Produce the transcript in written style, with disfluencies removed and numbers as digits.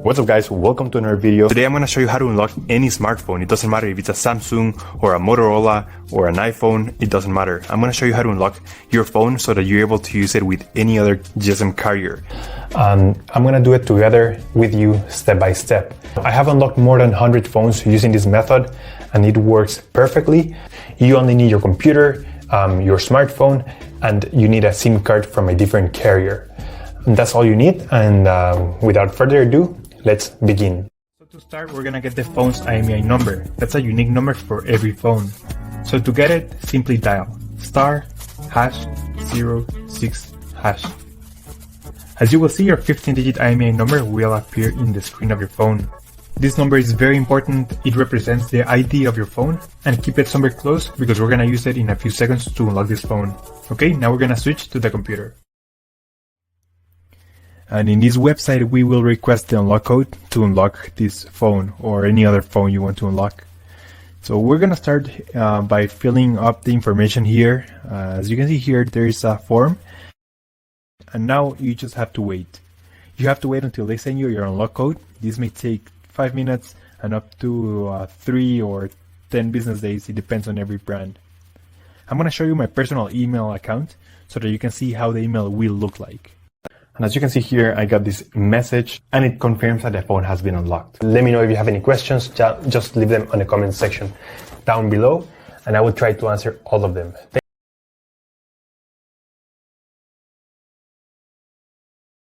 What's up guys, welcome to another video. Today I'm going to show you how to unlock any smartphone. It doesn't matter if it's a Samsung or a Motorola or an iPhone, it doesn't matter. I'm going to show you how to unlock your phone so that you're able to use it with any other GSM carrier. I'm going to do it together with you step by step. I have unlocked more than 100 phones using this method and it works perfectly. You only need your computer, your smartphone, and you need a SIM card from a different carrier. And that's all you need, and without further ado, let's begin. So to start, we're gonna get the phone's IMEI number. That's a unique number for every phone. So to get it, simply dial *#06#. As you will see, your 15-digit IMEI number will appear in the screen of your phone. This number is very important. It represents the ID of your phone, and keep it somewhere close because we're gonna use it in a few seconds to unlock this phone. Okay, now we're gonna switch to the computer. And in this website, we will request the unlock code to unlock this phone or any other phone you want to unlock. So we're going to start by filling up the information here. As you can see here, there is a form. And now you just have to wait. You have to wait until they send you your unlock code. This may take 5 minutes and up to 3 or 10 business days. It depends on every brand. I'm going to show you my personal email account so that you can see how the email will look like. And as you can see here, I got this message and it confirms that the phone has been unlocked. Let me know if you have any questions, just leave them on the comment section down below and I will try to answer all of them.